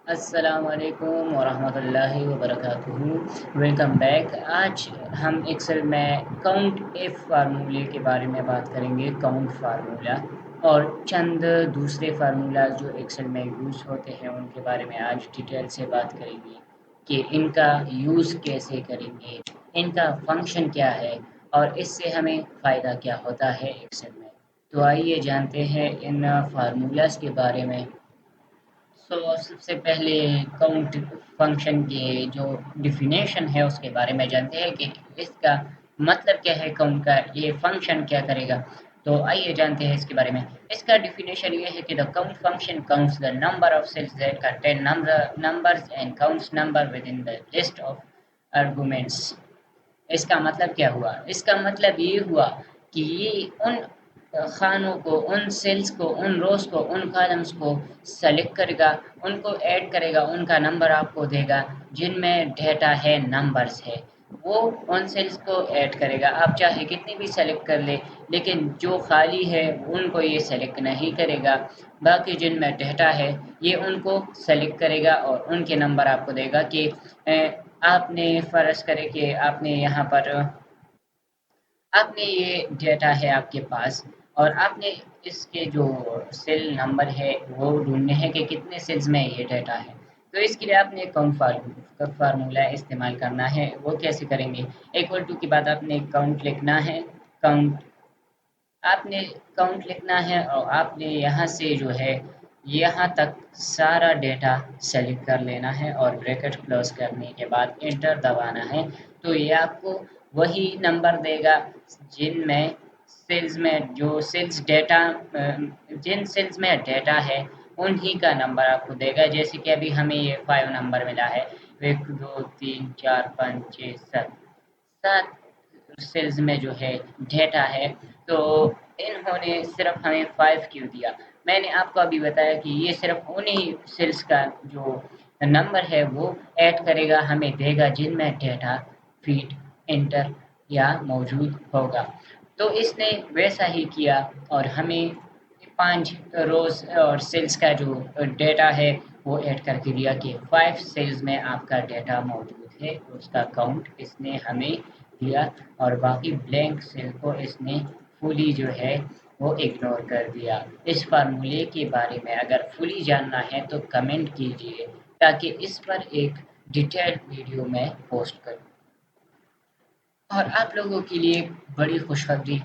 अस्सलाम वालेकुम वरहमतुल्लाहि वबरकातुहू। Welcome back. आज हम एक्सेल में काउंट इफ फार्मूले के बारे में बात करेंगे। काउंट फार्मूला और चंद दूसरे फार्मूला जो एक्सेल में यूज़ होते हैं उनके बारे में आज डिटेल से बात करेंगे कि इनका यूज़ कैसे करेंगे, इनका फंक्शन क्या है और इससे हमें फ़ायदा क्या होता है एक्सेल में। तो आइए जानते हैं इन फार्मूलाज के बारे में। सबसे पहले काउंट फंक्शन के जो डिफिनेशन है उसके बारे में जानते हैं कि इसका मतलब क्या है, काउंट का ये फंक्शन क्या करेगा। तो आइए जानते हैं इसके बारे में। इसका डिफिनेशन ये है कि the count function counts the number of cells that contain numbers and counts number within the list of arguments. इसका मतलब क्या हुआ? इसका मतलब ये हुआ कि ये उन खानों को, उन सेल्स को, उन रोज को, उन कॉलम्स को सेलेक्ट करेगा, उनको ऐड करेगा, उनका नंबर आपको देगा जिनमें डेटा है, नंबर्स है। वो उन सेल्स को ऐड करेगा, आप चाहे कितनी भी सेलेक्ट कर ले, लेकिन जो खाली है उनको ये सेलेक्ट नहीं करेगा। बाकी जिनमें डेटा है ये उनको सेलेक्ट करेगा और उनके नंबर आपको देगा कि आपने फ़र्ज़ करें कि आपने ये डेटा है आपके पास और आपने इसके जो सेल नंबर है वो ढूँढने हैं कि कितने सेल्स में ये डेटा है। तो इसके लिए आपने फार्मूला इस्तेमाल करना है। वो कैसे करेंगे? इक्वल टू के बाद आपने काउंट लिखना है। काउंट आपने काउंट लिखना है और आपने यहाँ से जो है यहाँ तक सारा डेटा सेलेक्ट कर लेना है और ब्रैकेट क्लोज करने के बाद इंटर दबाना है। तो ये आपको वही नंबर देगा जिनमें सेल्स में जो सेल्स डेटा जिन सेल्स में डेटा है उन्हीं का नंबर आपको देगा। जैसे कि अभी हमें ये 5 नंबर मिला है, 1 2 3 4 5 6 7 7 सेल्स में जो है डेटा है। तो इन्होंने सिर्फ हमें 5 क्यों दिया? मैंने आपको अभी बताया कि ये सिर्फ उन्हीं सेल्स का जो नंबर है वो ऐड करेगा, हमें देगा जिनमें डेटा फीड इंटर या मौजूद होगा। तो इसने वैसा ही किया और हमें 5 रोज और सेल्स का जो डेटा है वो ऐड करके दिया कि 5 सेल्स में आपका डेटा मौजूद है, उसका काउंट इसने हमें दिया और बाकी ब्लैंक सेल को इसने फुली जो है वो इग्नोर कर दिया। इस फार्मूले के बारे में अगर फुली जानना है तो कमेंट कीजिए ताकि इस पर एक डिटेल्ड वीडियो मैं पोस्ट करूँ। और आप लोगों के लिए बड़ी खुशखबरी,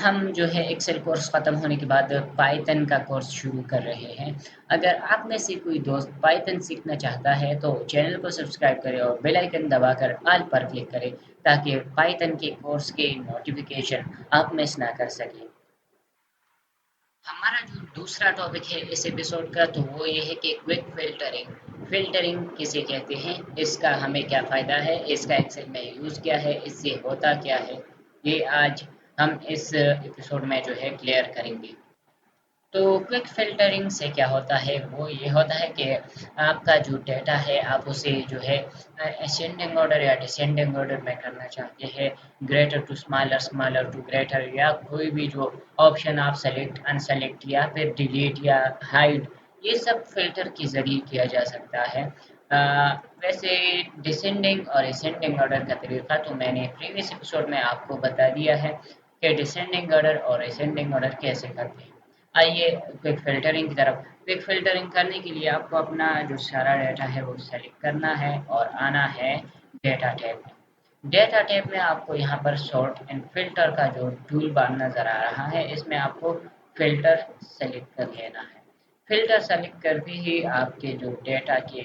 हम जो है एक्सेल कोर्स ख़त्म होने के बाद पाइथन का कोर्स शुरू कर रहे हैं। अगर आप में से कोई दोस्त पाइथन सीखना चाहता है तो चैनल को सब्सक्राइब करें और बेल आइकन दबाकर ऑल पर क्लिक करें ताकि पाइथन के कोर्स के नोटिफिकेशन आप मिस ना कर सकें। हमारा जो दूसरा टॉपिक है इस एपिसोड का तो वो ये है कि क्विक फिल्टरिंग। फिल्टरिंग किसे कहते हैं, इसका हमें क्या फ़ायदा है, इसका एक्सेल में यूज़ क्या है, इससे होता क्या है, ये आज हम इस एपिसोड में जो है क्लियर करेंगे। तो क्विक फिल्टरिंग से क्या होता है, वो ये होता है कि आपका जो डेटा है आप उसे जो है असेंडिंग ऑर्डर या डिसेंडिंग ऑर्डर में करना चाहते हैं, greater to smaller, smaller to greater, या कोई भी जो ऑप्शन आप सेलेक्ट अनसेलेक्ट या फिर डिलीट या हाइड, ये सब फिल्टर के ज़रिए किया जा सकता है। वैसे डिसेंडिंग और असेंडिंग ऑर्डर का तरीका तो मैंने प्रीवियस एपिसोड में आपको बता दिया है कि डिसेंडिंग ऑर्डर और असेंडिंग ऑर्डर कैसे करते हैं। आइए क्विक फ़िल्टरिंग की तरफ। क्विक फ़िल्टरिंग करने के लिए आपको अपना जो सारा डेटा है वो सेलेक्ट करना है और आना है डेटा टैब में। डेटा टैब में आपको यहाँ पर सॉर्ट एंड फ़िल्टर का जो टूल बार नज़र आ रहा है, इसमें आपको फ़िल्टर सेलेक्ट कर लेना है। फ़िल्टर सेलेक्ट करते ही आपके जो डेटा के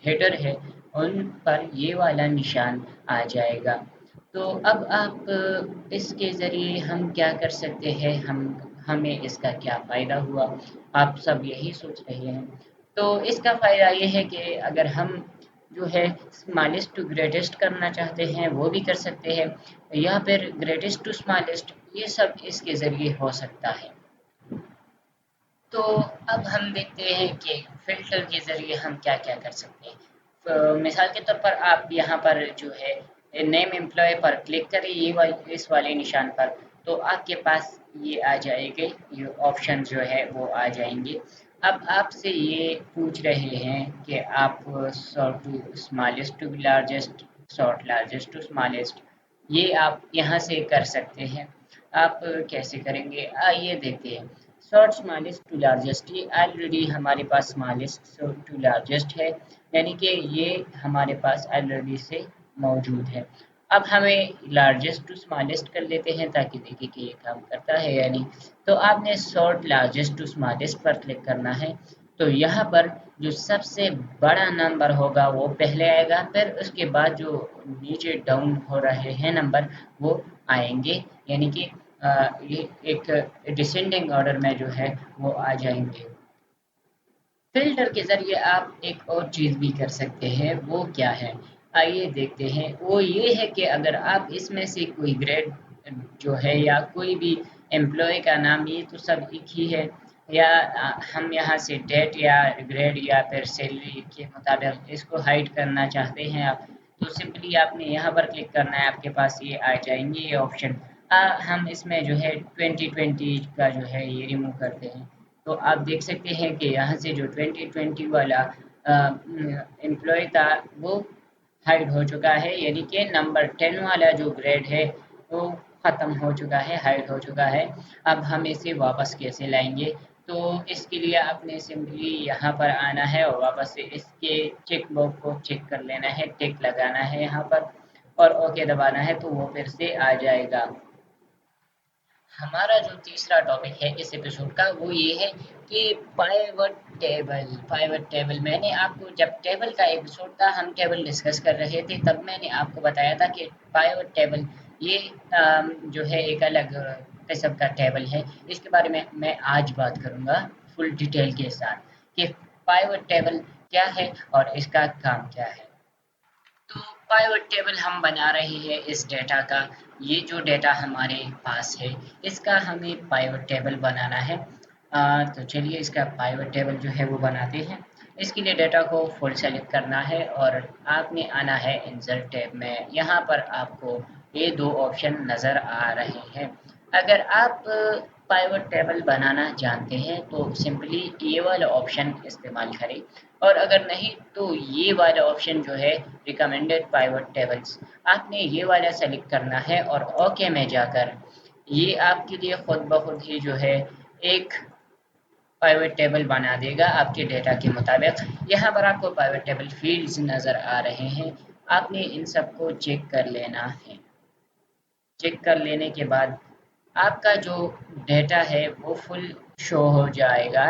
हेडर है उन पर ये वाला निशान आ जाएगा। तो अब आप इसके ज़रिए हम क्या कर सकते हैं, हमें इसका क्या फ़ायदा हुआ, आप सब यही सोच रहे हैं। तो इसका फ़ायदा ये है कि अगर हम जो है स्मॉलेस्ट टू ग्रेटेस्ट करना चाहते हैं वो भी कर सकते हैं, या फिर ग्रेटेस्ट टू स्मॉलेस्ट, ये सब इसके ज़रिए हो सकता है। तो अब हम देखते हैं कि फ़िल्टर के ज़रिए हम क्या-क्या कर सकते हैं। मिसाल के तौर पर आप यहाँ पर जो है नेम एम्प्लॉय पर क्लिक करें, इस वाले निशान पर, तो आपके पास ये आ जाएंगे, ये ऑप्शन जो है वो आ जाएंगे। अब आपसे ये पूछ रहे हैं कि आप sort to smallest to largest, sort largest to smallest, ये आप यहाँ से कर सकते हैं। आप कैसे करेंगे आइए देखते हैं। शॉर्ट स्मॉलेस्ट टू लार्जेस्ट, ये ऑलरेडी हमारे पास स्मॉलेस्ट टू लार्जेस्ट है, यानी कि ये हमारे पास ऑलरेडी से मौजूद है। अब हमें लार्जेस्ट टू स्मॉलेस्ट कर लेते हैं ताकि देखें कि ये काम करता है या नहीं। तो आपने सॉर्ट लार्जेस्ट टू स्मॉलेस्ट पर क्लिक करना है। तो यहाँ पर जो सबसे बड़ा नंबर होगा वो पहले आएगा, फिर उसके बाद जो नीचे डाउन हो रहे हैं नंबर वो आएंगे, यानी कि ये एक डिसेंडिंग ऑर्डर में जो है वो आ जाएंगे। फिल्टर के ज़रिए आप एक और चीज़ भी कर सकते हैं, वो क्या है? आइए देखते हैं। वो ये है कि अगर आप इसमें से कोई ग्रेड जो है या कोई भी एम्प्लॉय का नाम, ये तो सब एक ही है, या हम यहाँ से डेट या ग्रेड या फिर सैलरी के मुताबिक इसको हाइड करना चाहते हैं आप, तो सिंपली आपने यहाँ पर क्लिक करना है, आपके पास ये आ जाएंगे ये ऑप्शन। हम इसमें जो है 2020 का जो है ये रिमूव करते हैं। तो आप देख सकते हैं कि यहाँ से जो 2020 वाला एम्प्लॉय था वो हाइड हो चुका है, यानी कि नंबर 10 वाला जो ग्रेड है वो ख़त्म हो चुका है, हाइड हो चुका है। अब हम इसे वापस कैसे लाएंगे? तो इसके लिए आपने सिंपली यहाँ पर आना है और वापस से इसके चेक बॉक्स को चेक कर लेना है, टिक लगाना है यहाँ पर और ओके दबाना है, तो वो फिर से आ जाएगा। हमारा जो तीसरा टॉपिक है इस एपिसोड का वो ये है कि पाइवट टेबल। पाइवट टेबल, मैंने आपको जब टेबल का एपिसोड था, हम टेबल डिस्कस कर रहे थे, तब मैंने आपको बताया था कि पाइवट टेबल ये जो है एक अलग किस्म का टेबल है। इसके बारे में मैं आज बात करूंगा फुल डिटेल के साथ कि पाइवट टेबल क्या है और इसका काम क्या है। तो पाइवट टेबल हम बना रहे हैं इस डेटा का, ये जो डेटा हमारे पास है इसका हमें पाइवट टेबल बनाना है। तो चलिए इसका पाइवट टेबल जो है वो बनाते हैं। इसके लिए डेटा को फुल सेलेक्ट करना है और आपने आना है इंसर्ट टैब में। यहाँ पर आपको ये दो ऑप्शन नज़र आ रहे हैं। अगर आप पाइवट टेबल बनाना जानते हैं तो सिंपली ये वाला ऑप्शन इस्तेमाल करें, और अगर नहीं तो ये वाला ऑप्शन जो है रिकमेंडेड पाइवट टेबल्स, आपने ये वाला सेलेक्ट करना है और ओके में जाकर ये आपके लिए खुद ब खुद ही जो है एक पाइवट टेबल बना देगा आपके डेटा के मुताबिक। यहाँ पर आपको पाइवट टेबल फील्ड्स नज़र आ रहे हैं, आपने इन सबको चेक कर लेना है। चेक कर लेने के बाद आपका जो डेटा है वो फुल शो हो जाएगा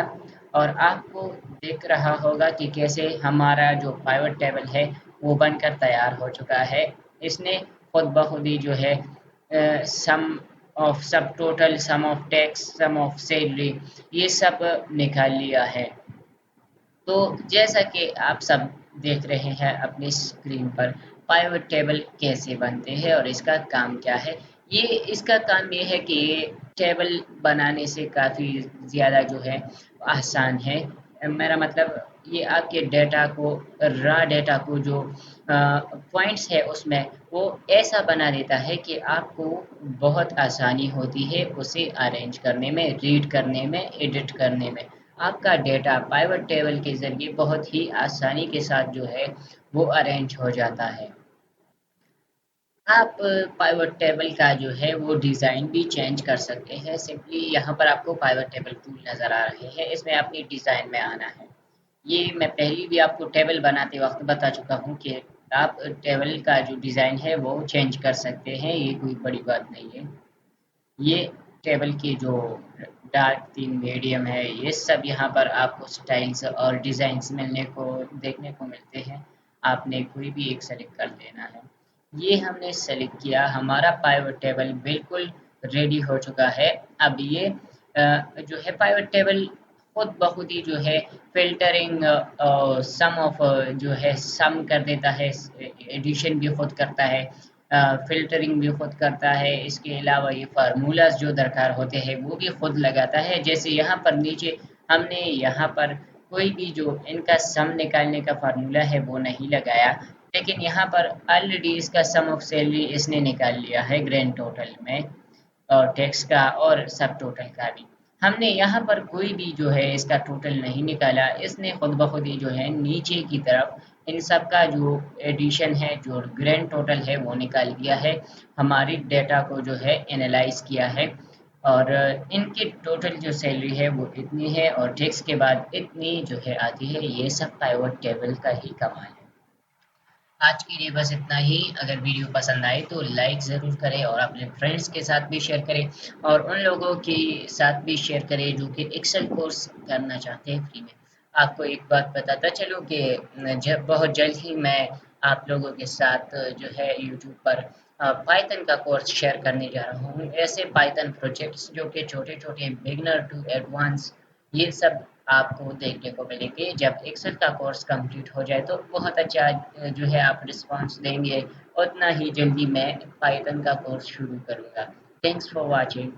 और आपको दिख रहा होगा कि कैसे हमारा जो पाइवट टेबल है वो बनकर तैयार हो चुका है। इसने खुद ब खुद ही जो है sum of subtotal, sum of tax, sum of salary, ये सब निकाल लिया है। तो जैसा कि आप सब देख रहे हैं अपनी स्क्रीन पर, पाइवट टेबल कैसे बनते हैं और इसका काम क्या है। ये इसका काम ये है कि ये टेबल बनाने से काफ़ी ज़्यादा जो है आसान है। मेरा मतलब ये आपके डेटा को, रॉ डेटा को जो पॉइंट्स है उसमें वो ऐसा बना देता है कि आपको बहुत आसानी होती है उसे अरेंज करने में, रीड करने में, एडिट करने में। आपका डेटा पाइवट टेबल के ज़रिए बहुत ही आसानी के साथ जो है वो अरेंज हो जाता है। आप पाइवट टेबल का जो है वो डिज़ाइन भी चेंज कर सकते हैं। सिंपली यहाँ पर आपको पाइवट टेबल टूल नज़र आ रहे हैं, इसमें अपनी डिज़ाइन में आना है। ये मैं पहले भी आपको टेबल बनाते वक्त बता चुका हूँ कि आप टेबल का जो डिज़ाइन है वो चेंज कर सकते हैं, ये कोई बड़ी बात नहीं है। ये टेबल की जो डार्क थीम, मीडियम है, ये सब यहाँ पर आपको स्टाइल्स और डिज़ाइंस मिलने को देखने को मिलते हैं। आपने कोई भी एक सेलेक्ट कर लेना है। ये हमने सेलेक्ट किया, हमारा पाइवट टेबल बिल्कुल रेडी हो चुका है। अब ये जो है पाइवट टेबल खुद ब खुद ही जो है फिल्टरिंग सम ऑफ जो है सम कर देता है, एडिशन भी खुद करता है, फ़िल्टरिंग भी खुद करता है। इसके अलावा ये फार्मूलाज़ जो दरकार होते हैं वो भी खुद लगाता है। जैसे यहाँ पर नीचे हमने यहाँ पर कोई भी जो इनका सम निकालने का फार्मूला है वो नहीं लगाया, लेकिन यहाँ पर ऑलरेडी इसका सम ऑफ सैलरी इसने निकाल लिया है ग्रैंड टोटल में, और टैक्स का और सब टोटल का भी। ہم نے یہاں پر کوئی بھی جو ہے اس کا ٹوٹل نہیں نکالا، اس نے خود بخود ہی جو ہے نیچے کی طرف ان سب کا جو ایڈیشن ہے، جو گرینڈ ٹوٹل ہے وہ نکال دیا ہے، ہماری ڈیٹا کو جو ہے انالائز کیا ہے، اور ان کی ٹوٹل جو سیلری ہے وہ اتنی ہے اور ٹیکس کے بعد اتنی جو ہے آتی ہے، یہ سب پائیوٹ ٹیبل کا ہی کمال ہے۔ آج کے لیے بس اتنا ہی، اگر ویڈیو پسند آئے تو لائک ضرور کریں اور اپنے فرینڈس کے ساتھ بھی شیئر کریں، اور ان لوگوں کے ساتھ بھی شیئر کریں جو کہ ایکسل کورس کرنا چاہتے ہیں فری میں۔ آپ کو ایک بات بتاتا چلوں کہ جب بہت جلد ہی میں آپ لوگوں کے ساتھ جو ہے یوٹیوب پر پائتن کا کورس شیئر کرنے جا رہا ہوں، ایسے پائتن پروجیکٹس جو کہ چھوٹے چھوٹے بگنر ٹو ایڈوانس، یہ سب آپ کو دیکھنے کو ملیں گے جب ایکسل کا کورس کمپلیٹ ہو جائے، تو بہت اچھا جو ہے آپ رسپانس دیں گے، اتنا ہی جلدی میں پائتن کا کورس شروع کروں گا۔ Thanks for watching.